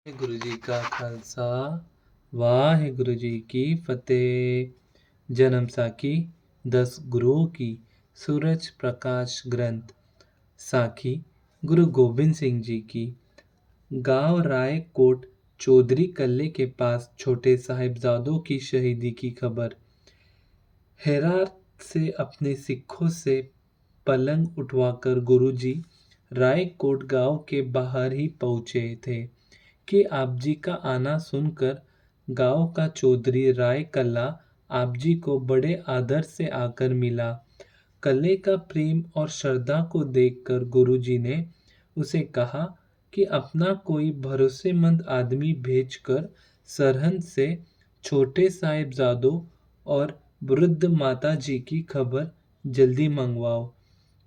गुरु जी का खालसा वाहिगुरु जी की फतेह। जन्म साखी 10 गुरुओं की सूरज प्रकाश ग्रंथ। साखी गुरु गोबिंद सिंह जी की। गांव रायकोट चौधरी कल्ले के पास छोटे साहिबजादों की शहीदी की खबर। हेरात से अपने सिखों से पलंग उठवाकर गुरुजी रायकोट गांव के बाहर ही पहुंचे थे कि आप जी का आना सुनकर गांव का चौधरी राय कल्ला आप जी को बड़े आदर से आकर मिला। कल्ले का प्रेम और श्रद्धा को देखकर गुरुजी ने उसे कहा कि अपना कोई भरोसेमंद आदमी भेजकर सरहंद से छोटे साहिबजादों और वृद्ध माता जी की खबर जल्दी मंगवाओ।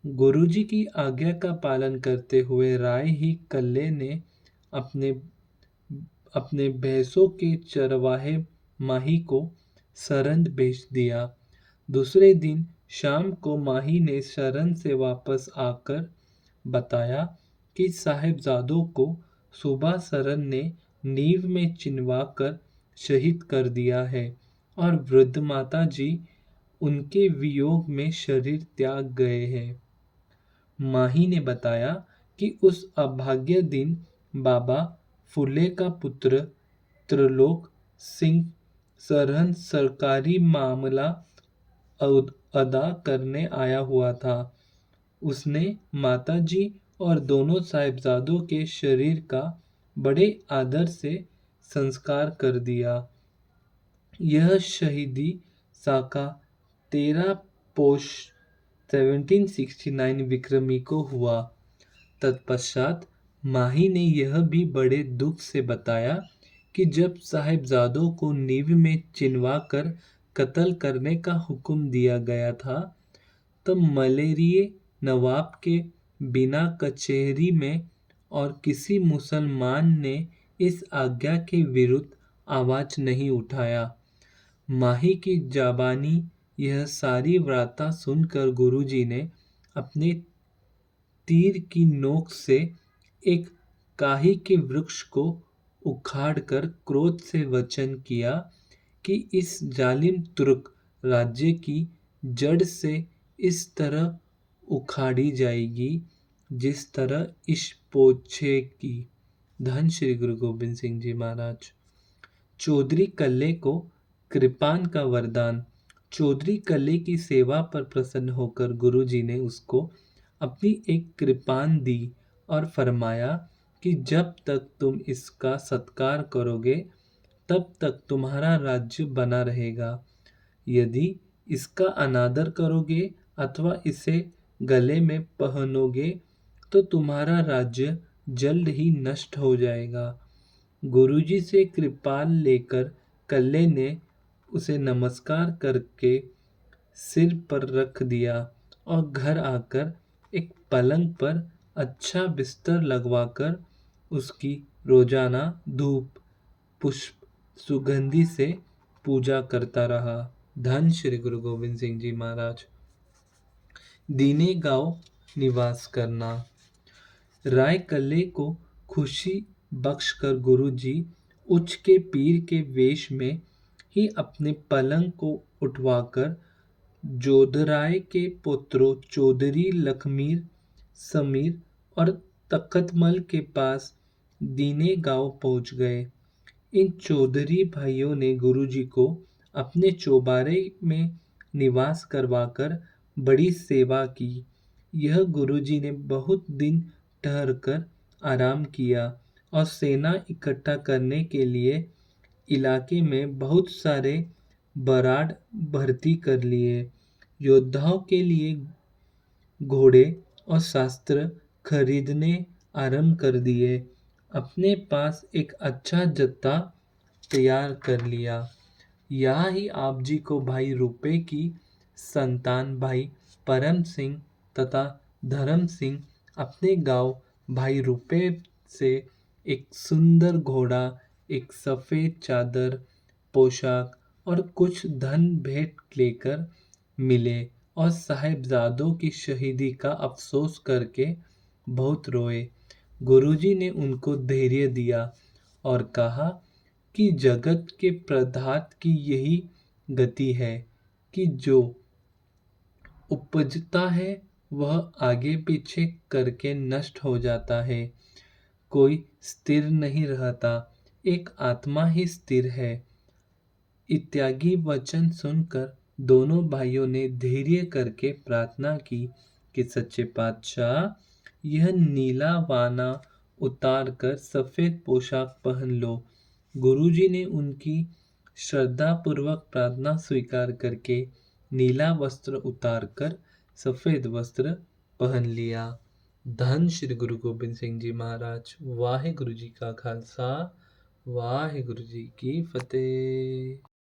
गुरुजी की आज्ञा का पालन करते हुए राय ही कल्ले ने अपने अपने भैंसों के चरवाहे माही को सरहंद भेज दिया। दूसरे दिन शाम को माही ने सरहंद से वापस आकर बताया कि साहिबजादों को सुबह सरहंद ने नींव में चिनवा कर शहीद कर दिया है और वृद्ध माता जी उनके वियोग में शरीर त्याग गए हैं। माही ने बताया कि उस अभाग्य दिन बाबा फुले का पुत्र त्रिलोक सिंह सरहंद सरकारी मामला अदा करने आया हुआ था। उसने माताजी और दोनों साहिबजादों के शरीर का बड़े आदर से संस्कार कर दिया। यह शहीदी साका 13 पोष 1769 विक्रमी को हुआ। तत्पश्चात माही ने यह भी बड़े दुख से बताया कि जब साहिबजादों को नींव में चिनवा कर कत्ल करने का हुक्म दिया गया था तब मलेरिए नवाब के बिना कचहरी में और किसी मुसलमान ने इस आज्ञा के विरुद्ध आवाज नहीं उठाया। माही की जाबानी यह सारी वार्ता सुनकर गुरुजी ने अपने तीर की नोक से एक काही के वृक्ष को उखाड़कर क्रोध से वचन किया कि इस जालिम तुर्क राज्य की जड़ से इस तरह उखाड़ी जाएगी जिस तरह इस पोछे की। धन श्री गुरु गोबिंद सिंह जी महाराज। चौधरी कल्ले को कृपान का वरदान। चौधरी कल्ले की सेवा पर प्रसन्न होकर गुरुजी ने उसको अपनी एक कृपान दी और फरमाया कि जब तक तुम इसका सत्कार करोगे तब तक तुम्हारा राज्य बना रहेगा। यदि इसका अनादर करोगे अथवा इसे गले में पहनोगे तो तुम्हारा राज्य जल्द ही नष्ट हो जाएगा। गुरुजी से कृपाल लेकर कल्ले ने उसे नमस्कार करके सिर पर रख दिया और घर आकर एक पलंग पर अच्छा बिस्तर लगवाकर उसकी रोजाना धूप पुष्प सुगंधि से पूजा करता रहा। धन श्री गुरु गोबिंद सिंह जी महाराज। दीने गांव निवास करना। राय कल्ले को खुशी बख्शकर गुरुजी उच्च के पीर के वेश में ही अपने पलंग को उठवाकर जोधराय के पुत्रों चौधरी लखमीर समीर और तखतमल के पास दीने गांव पहुंच गए। इन चौधरी भाइयों ने गुरुजी को अपने चौबारे में निवास करवाकर बड़ी सेवा की। यह गुरुजी ने बहुत दिन ठहरकर आराम किया और सेना इकट्ठा करने के लिए इलाके में बहुत सारे बराड भर्ती कर लिए। योद्धाओं के लिए घोड़े और शस्त्र खरीदने आरंभ कर दिए। अपने पास एक अच्छा जत्था तैयार कर लिया। यहाँ ही आप जी को भाई रुपए की संतान भाई परम सिंह तथा धर्म सिंह अपने गांव भाई रुपए से एक सुंदर घोड़ा, एक सफेद चादर, पोशाक और कुछ धन भेंट लेकर मिले और साहिबजादों की शहीदी का अफसोस करके बहुत रोए। गुरुजी ने उनको धैर्य दिया और कहा कि जगत के पदार्थ की यही गति है कि जो उपजता है वह आगे पीछे करके नष्ट हो जाता है। कोई स्थिर नहीं रहता, एक आत्मा ही स्थिर है। इत्यादि वचन सुनकर दोनों भाइयों ने धैर्य करके प्रार्थना की कि सच्चे पातशाह, यह नीला वाना उतार कर सफेद पोशाक पहन लो। गुरुजी ने उनकी श्रद्धापूर्वक प्रार्थना स्वीकार करके नीला वस्त्र उतार कर सफेद वस्त्र पहन लिया। धन श्री गुरु गोबिंद सिंह जी महाराज। वाहे गुरु जी का खालसा, वाहे गुरु जी की फतेह।